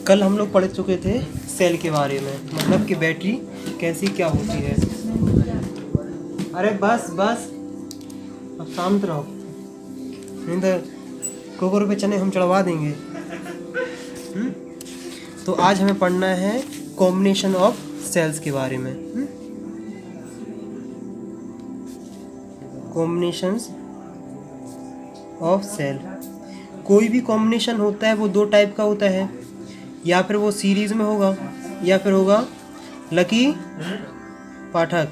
कल हम लोग पढ़ चुके थे सेल के बारे में, मतलब कि बैटरी कैसी क्या होती है। अरे बस बस अब शांत रहो, नहीं तो कुकर पे चने हम चढ़वा देंगे। तो आज हमें पढ़ना है कॉम्बिनेशन ऑफ सेल्स के बारे में। Combinations of cell. कोई भी कॉम्बिनेशन होता है वो दो टाइप का होता है, या फिर वो सीरीज़ में होगा या फिर होगा लकी पाठक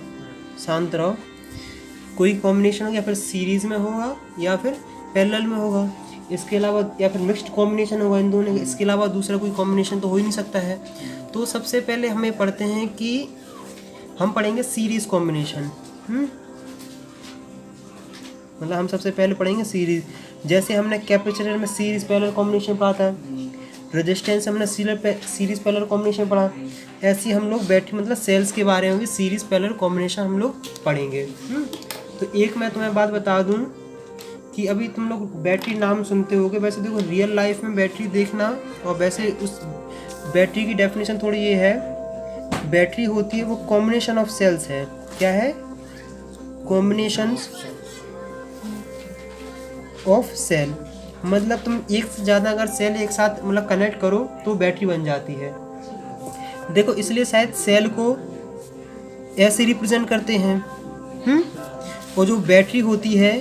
शांत रहो। कोई कॉम्बिनेशन होगा या फिर सीरीज़ में होगा या फिर पैरेलल में होगा, इसके अलावा या फिर मिक्स्ड कॉम्बिनेशन होगा इन दोनों, इसके अलावा दूसरा कोई कॉम्बिनेशन तो हो ही नहीं सकता है। तो सबसे पहले हमें पढ़ते हैं कि हम पढ़ेंगे सीरीज़ कॉम्बिनेशन। मतलब हम सबसे पहले पढ़ेंगे सीरीज़। जैसे हमने कैपेसिटर में सीरीज़ पैरेलल कॉम्बिनेशन पढ़ा था, रेजिस्टेंस हमने सीरीज़ पैरेलल कॉम्बिनेशन पढ़ा, ऐसे हम लोग बैटरी मतलब सेल्स के बारे में भी सीरीज़ पैरेलल कॉम्बिनेशन हम लोग पढ़ेंगे। तो एक मैं तुम्हें बात बता दूं कि अभी तुम लोग बैटरी नाम सुनते होगे, वैसे देखो रियल लाइफ में बैटरी देखना और वैसे उस बैटरी की डेफिनेशन थोड़ी ये है, बैटरी होती है वो कॉम्बिनेशन ऑफ सेल्स है। क्या है? Combinations of cell. मतलब तुम एक से ज़्यादा अगर सेल एक साथ मतलब कनेक्ट करो तो बैटरी बन जाती है। देखो इसलिए शायद सेल को ऐसे रिप्रेजेंट करते हैं। और जो बैटरी होती है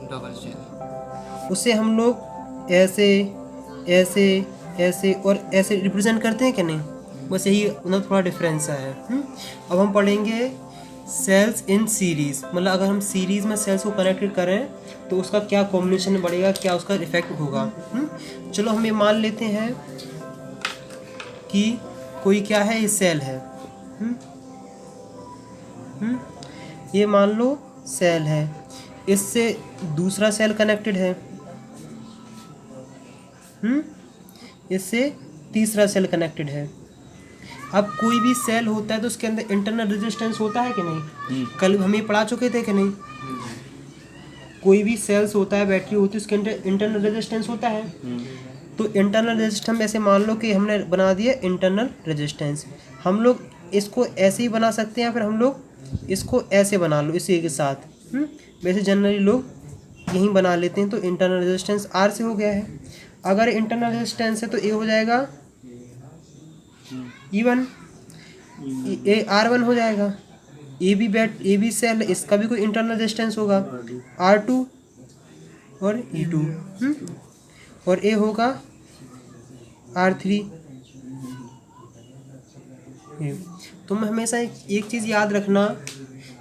डबल सेल, उसे हम लोग ऐसे ऐसे ऐसे और ऐसे रिप्रेजेंट करते हैं कि नहीं, बस यही मतलब थोड़ा डिफरेंस है। अब हम पढ़ेंगे सेल्स इन सीरीज़। मतलब अगर हम सीरीज़ में सेल्स को कनेक्टेड करें तो उसका क्या कॉम्बिनेशन बढ़ेगा, क्या उसका इफेक्ट होगा। चलो हम ये मान लेते हैं कि कोई क्या है, ये सेल है। ये मान लो सेल है, इससे दूसरा सेल कनेक्टेड है, इससे तीसरा सेल कनेक्टेड है। अब कोई भी सेल होता है तो उसके अंदर इंटरनल रेजिस्टेंस होता है कि नहीं? कल हम ये पढ़ा चुके थे कि नहीं? कोई भी सेल्स होता है, बैटरी होती है, उसके अंदर इंटरनल रेजिस्टेंस होता है। तो इंटरनल रेजिस्टेंस ऐसे मान लो कि हमने बना दिया इंटरनल रेजिस्टेंस। हम लोग इसको ऐसे ही बना सकते हैं, फिर हम लोग इसको ऐसे बना लो इसी के साथ। वैसे जनरली लोग यहीं बना लेते हैं। तो इंटरनल रेजिस्टेंस R से हो गया है। अगर इंटरनल रेजिस्टेंस है तो ये हो जाएगा E1, ये R1 हो जाएगा। ए बी सेल, इसका भी कोई इंटरनल रेजिस्टेंस होगा R2 और E2, और ए होगा R3। तुम हमेशा एक चीज़ याद रखना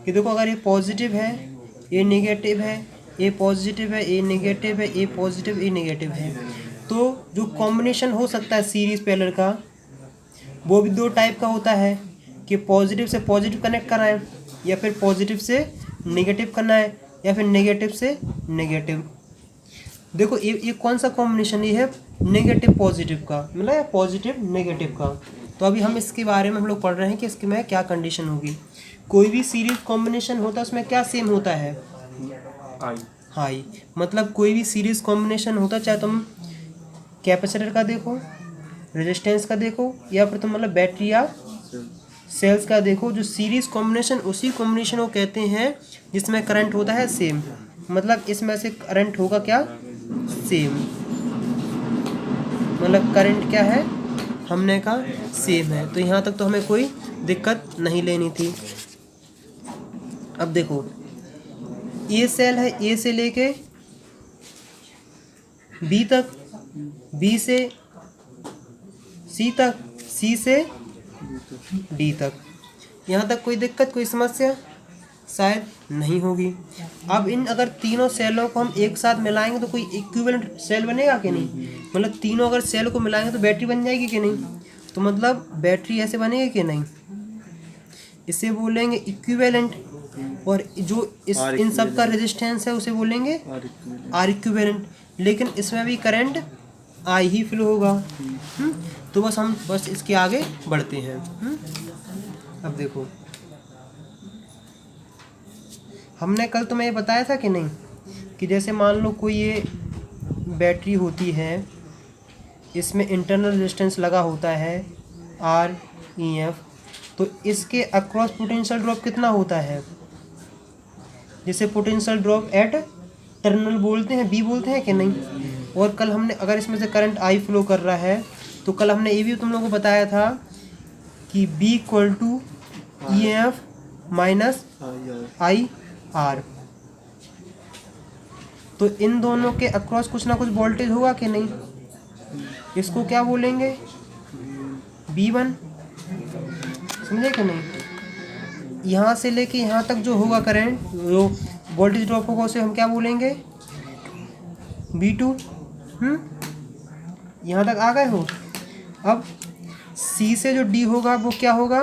कि देखो अगर ये पॉजिटिव है, ये नेगेटिव है, ये पॉजिटिव है, ये नेगेटिव है, ये पॉजिटिव, ये नेगेटिव है, तो जो कॉम्बिनेशन हो सकता है सीरीज पैरेलल का वो भी दो टाइप का होता है कि पॉजिटिव से पॉजिटिव कनेक्ट करना है, या फिर पॉजिटिव से नेगेटिव करना है, या फिर नेगेटिव से नेगेटिव। देखो ये कौन सा कॉम्बिनेशन ये है? नेगेटिव पॉजिटिव का, मतलब पॉजिटिव नेगेटिव का। तो अभी हम इसके बारे में हम लोग पढ़ रहे हैं कि इसके में क्या कंडीशन होगी। कोई भी सीरीज कॉम्बिनेशन होता है उसमें क्या सेम होता है? हाई। मतलब कोई भी सीरीज कॉम्बिनेशन होता है, चाहे तुम कैपेसिटर का देखो, रेजिस्टेंस का देखो, या फिर तुम मतलब बैटरी या सेल्स का देखो, जो सीरीज कॉम्बिनेशन उसी कॉम्बिनेशन को कहते हैं जिसमें करंट होता है सेम। मतलब इसमें से करंट होगा क्या? सेम। मतलब करंट क्या है हमने कहा? सेम है। तो यहाँ तक तो हमें कोई दिक्कत नहीं लेनी थी। अब देखो ये सेल है, ए से लेके बी तक, बी से सी तक, सी से डी तक। यहाँ तक कोई दिक्कत, कोई समस्या शायद नहीं होगी। अब इन अगर तीनों सेलों को हम एक साथ मिलाएंगे तो कोई इक्विवेलेंट सेल बनेगा कि नहीं? मतलब तीनों अगर सेल को मिलाएंगे तो बैटरी बन जाएगी कि नहीं? तो मतलब बैटरी ऐसे बनेगी कि नहीं? इसे बोलेंगे इक्विवेलेंट। और जो इस इन सब का रेजिस्टेंस है उसे बोलेंगे आर इक्विवेलेंट। लेकिन इसमें भी करंट आई ही फ्लो होगा। तो बस हम इसके आगे बढ़ते हैं। अब देखो हमने कल तुम्हें ये बताया था कि नहीं कि जैसे मान लो कोई ये बैटरी होती है, इसमें इंटरनल रेजिस्टेंस लगा होता है आर ई एफ, तो इसके अक्रॉस पोटेंशियल ड्रॉप कितना होता है, जिसे पोटेंशियल ड्रॉप एट टर्मिनल बोलते हैं, बी बोलते हैं कि नहीं। और कल हमने अगर इसमें से करंट आई फ्लो कर रहा है तो कल हमने ये भी तुम लोगों को बताया था कि B equal to E F minus I R, तो इन दोनों के अक्रॉस कुछ ना कुछ वोल्टेज होगा कि नहीं, इसको क्या बोलेंगे V1, समझे कि नहीं। यहाँ से लेके यहाँ तक जो होगा करंट, जो वोल्टेज ड्रॉप होगा उसे हम क्या बोलेंगे V2। यहाँ तक आ गए हो। अब C से जो D होगा वो क्या होगा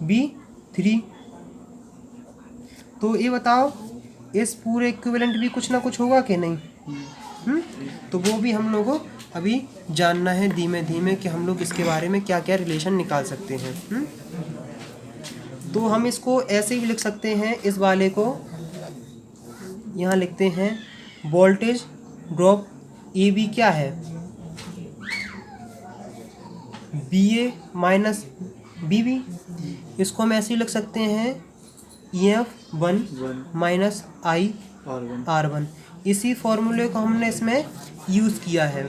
V3। तो ये बताओ इस पूरे इक्विवेलेंट भी कुछ ना कुछ होगा कि नहीं। तो वो भी हम लोगों को अभी जानना है धीमे धीमे कि हम लोग इसके बारे में क्या क्या रिलेशन निकाल सकते हैं। तो हम इसको ऐसे ही लिख सकते हैं, इस वाले को यहाँ लिखते हैं वोल्टेज ड्रॉप ए बी क्या है, बी ए माइनस बी बी। इसको हम ऐसे ही लिख सकते हैं ई एफ 1 माइनस आई R1। इसी फॉर्मूले को हमने इसमें यूज़ किया है।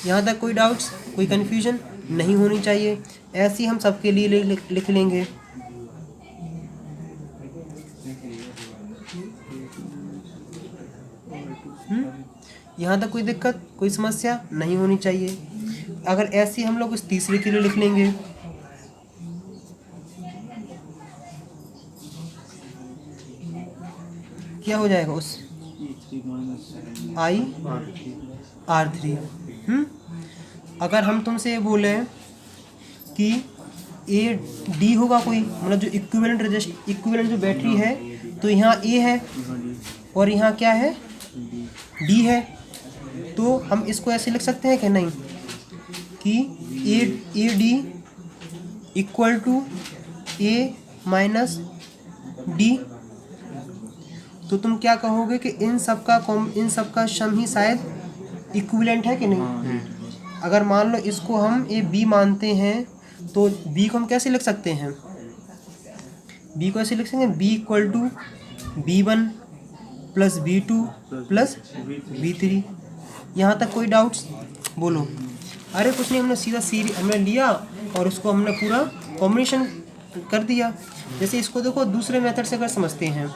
यहाँ तक कोई डाउट्स, कोई कन्फ्यूजन नहीं होनी चाहिए। ऐसे ही हम सबके लिए लिख लेंगे। यहाँ तक कोई दिक्कत, कोई समस्या नहीं होनी चाहिए। अगर ऐसे ही हम लोग इस तीसरे के लिए लिख लेंगे, क्या हो जाएगा उस आई R3। अगर हम तुमसे ये बोले कि ए डी होगा कोई, मतलब जो इक्विवेलेंट जो बैटरी है, तो यहाँ ए है और यहाँ क्या है डी है, तो हम इसको ऐसे लिख सकते हैं कि नहीं कि A D equal to A minus D. तो तुम क्या कहोगे कि इन सब का सम ही शायद इक्विवेलेंट है कि नहीं। अगर मान लो इसको हम ए बी मानते हैं तो बी को हम कैसे लिख सकते हैं, बी को ऐसे लिख सकते हैं B equal to B1 plus B2 plus B3। यहाँ तक कोई डाउट्स बोलो। अरे कुछ नहीं, हमने सीधा सीरीज हमने लिया और उसको हमने पूरा कॉम्बिनेशन कर दिया। जैसे इसको देखो दूसरे मेथड से अगर समझते हैं,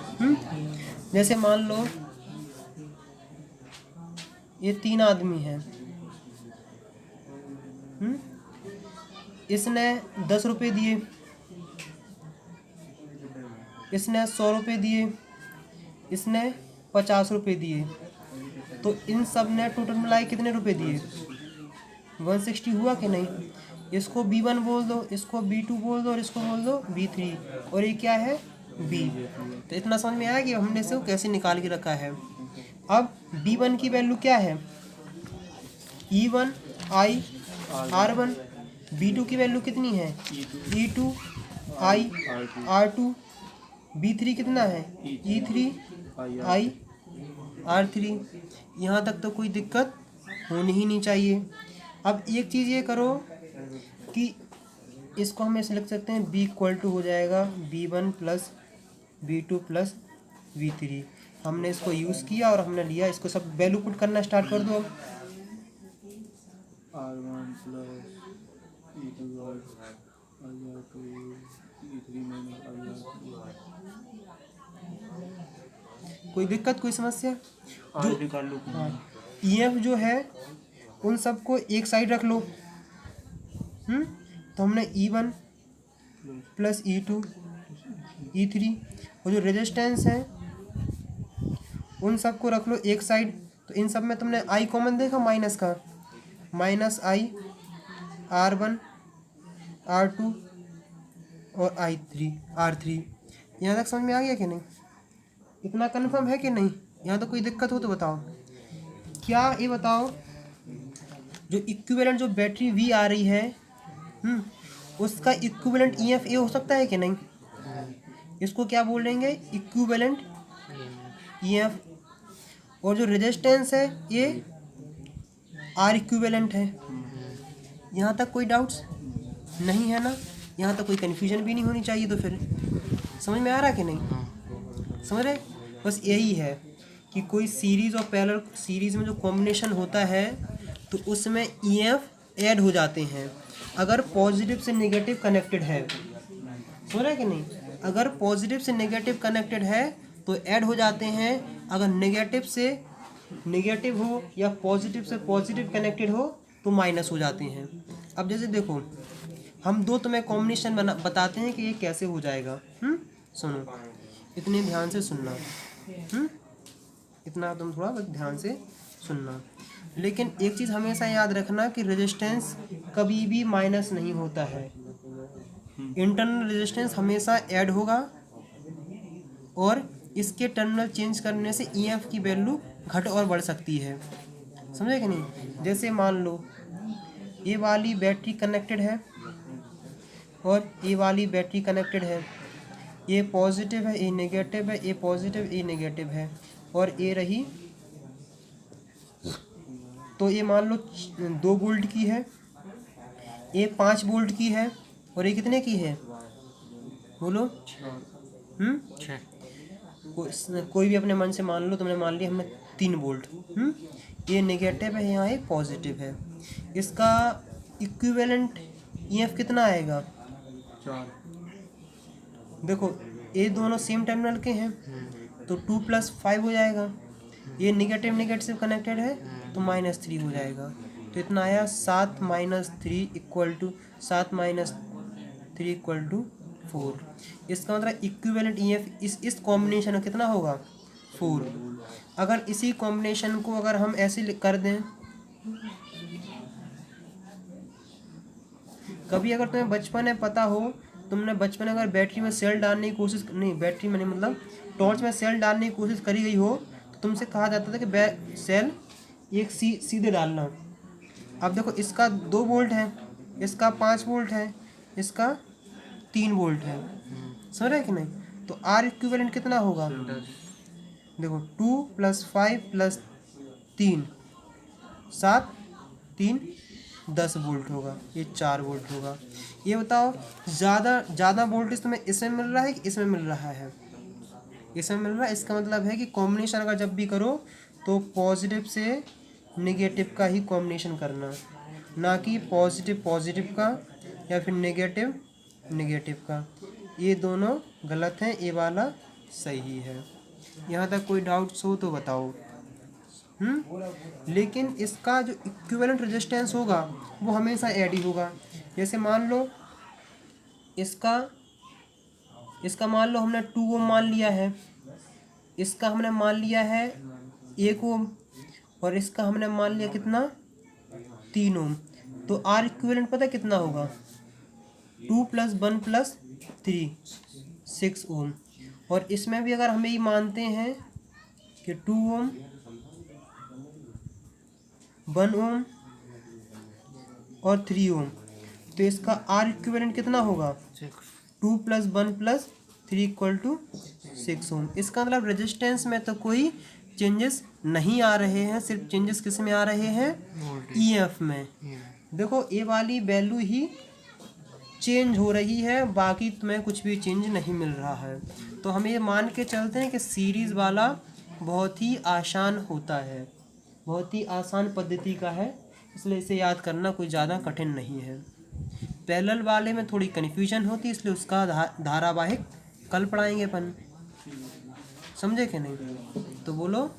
जैसे मान लो ये 3 आदमी हैं, इसने 10 रुपये दिए, इसने 100 रुपये दिए, इसने 50 रुपये दिए, तो इन सब ने टोटल मिलाए कितने रुपए दिए 160 हुआ कि नहीं। इसको B1 बोल दो, इसको B2 बोल दो और इसको बोल दो B3, और ये क्या है B। तो इतना समझ में आया कि हमने इसे कैसे निकाल के रखा है। अब B1 की वैल्यू क्या है E1 I R1, B2 की वैल्यू कितनी है E2 I R2, B3 कितना है E3 I R3। यहाँ तक तो कोई दिक्कत होनी ही नहीं चाहिए। अब एक चीज़ ये करो कि इसको हम ऐसे लिख सकते हैं B इक्वल टू हो जाएगा B1 plus B2 plus B3। हमने इसको यूज़ किया और हमने लिया, इसको सब वैल्यू पुट करना स्टार्ट कर दो। R1 plus E2 IR2 E3 minus IR3। कोई दिक्कत, कोई समस्या जो EF जो है उन सबको एक साइड रख लो। तो हमने E1 प्लस E2 E3 और जो रेजिस्टेंस है उन सबको रख लो एक साइड। तो इन सब में तुमने I कॉमन देखा माइनस का, माइनस I R1 R2 और R3। यहाँ तक समझ में आ गया कि नहीं, इतना कन्फर्म है कि नहीं। यहाँ तो कोई दिक्कत हो तो बताओ। क्या ये बताओ जो इक्विवेलेंट जो बैटरी V आ रही है उसका इक्विवेलेंट EF ए हो सकता है कि नहीं। इसको क्या बोलेंगे इक्विवेलेंट EF। और जो रेजिस्टेंस है ये आर इक्विवेलेंट है। यहाँ तक कोई डाउट्स नहीं है ना? यहाँ तक कोई कन्फ्यूजन भी नहीं होनी चाहिए। तो फिर समझ में आ रहा है कि नहीं? समझ रहे? बस यही है कि कोई सीरीज़ और पैरेलल सीरीज़ में जो कॉम्बिनेशन होता है तो उसमें ईएफ ऐड हो जाते हैं अगर पॉजिटिव से नेगेटिव कनेक्टेड है। समझ रहे हैं कि नहीं? अगर पॉजिटिव से नेगेटिव कनेक्टेड है तो ऐड हो जाते हैं, अगर नेगेटिव से नेगेटिव हो या पॉजिटिव से पॉजिटिव कनेक्टेड हो तो माइनस हो जाते हैं। अब जैसे देखो, हम दो तुम्हें कॉम्बिनेशन बताते हैं कि ये कैसे हो जाएगा। सुनो, इतने ध्यान से सुनना। इतना तुम थोड़ा बस ध्यान से सुनना। लेकिन एक चीज़ हमेशा याद रखना कि रेजिस्टेंस कभी भी माइनस नहीं होता है। इंटरनल रेजिस्टेंस हमेशा ऐड होगा और इसके टर्मिनल चेंज करने से ईएफ की वैल्यू घट और बढ़ सकती है। समझे कि नहीं? जैसे मान लो ये वाली बैटरी कनेक्टेड है और ये वाली बैटरी कनेक्टेड है। ये पॉजिटिव है, ये नेगेटिव है, ये पॉजिटिव, ये नेगेटिव है और ये रही। तो ये मान लो 2 वोल्ट की है, ये 5 वोल्ट की है और ये कितने की है? बोलो। कोई भी अपने मन से मान लो। तुमने मान लिया हमने 3 वोल्ट। ये नेगेटिव है, यहाँ एक पॉजिटिव है। इसका इक्विवेलेंट ईएफ कितना आएगा? 4। देखो ये दोनों सेम टर्मिनल के हैं तो 2 + 5 हो जाएगा। ये नेगेटिव नेगेटिव कनेक्टेड है तो -3 हो जाएगा। तो इतना आया 7 - 3 = 7 - 3 = 4। इसका मतलब इक्विवेलेंट ईएफ इस कॉम्बिनेशन का कितना होगा? 4। अगर इसी कॉम्बिनेशन को अगर हम ऐसे कर दें, कभी अगर तुम्हें बचपन में पता हो, तुमने बचपन में अगर बैटरी में सेल डालने की कोशिश नहीं, बैटरी में नहीं मतलब टॉर्च में सेल डालने की कोशिश करी गई हो तो तुमसे कहा जाता था कि सेल एक सीधे डालना। अब देखो इसका 2 वोल्ट है, इसका 5 वोल्ट है, इसका 3 वोल्ट है। समझ रहे कि नहीं? तो आर इक्विवेलेंट कितना होगा? देखो 2 + 5 + 3 7 3 10 वोल्ट होगा। ये 4 वोल्ट होगा। ये बताओ ज़्यादा वोल्टेज तुम्हें इसमें मिल रहा है कि इसमें मिल रहा है? इसमें मिल रहा है। इसका मतलब है कि कॉम्बिनेशन अगर जब भी करो तो पॉजिटिव से नेगेटिव का ही कॉम्बिनेशन करना, ना कि पॉजिटिव पॉजिटिव का या फिर नेगेटिव नेगेटिव का। ये दोनों गलत हैं, ये वाला सही है। यहाँ तक कोई डाउट्स हो तो बताओ। लेकिन इसका जो इक्विवेलेंट रेजिस्टेंस होगा वो हमेशा ऐड ही होगा। जैसे मान लो इसका मान लो हमने 2 ओम मान लिया है, इसका हमने मान लिया है 1 ओम और इसका हमने मान लिया कितना? 3 ओम। तो आर इक्विवेलेंट पता कितना होगा? 2 + 1 + 3 6 ओम। और इसमें भी अगर हमें ये मानते हैं कि 2 ओम 1 ओम और 3 ओम, तो इसका आर इक्विवेलेंट कितना होगा? 2 + 1 + 3 = 6 ओम। इसका मतलब रेजिस्टेंस में तो कोई चेंजेस नहीं आ रहे हैं, सिर्फ चेंजेस किस में आ रहे हैं? ईएफ में। देखो ये वाली वैल्यू ही चेंज हो रही है, बाकी तुम्हें कुछ भी चेंज नहीं मिल रहा है। तो हम ये मान के चलते हैं कि सीरीज़ वाला बहुत ही आसान होता है, बहुत ही आसान पद्धति का है, इसलिए इसे याद करना कोई ज़्यादा कठिन नहीं है। पैरेलल वाले में थोड़ी कन्फ्यूजन होती है, इसलिए उसका धारावाहिक कल पढ़ाएंगे अपन। समझे कि नहीं? तो बोलो।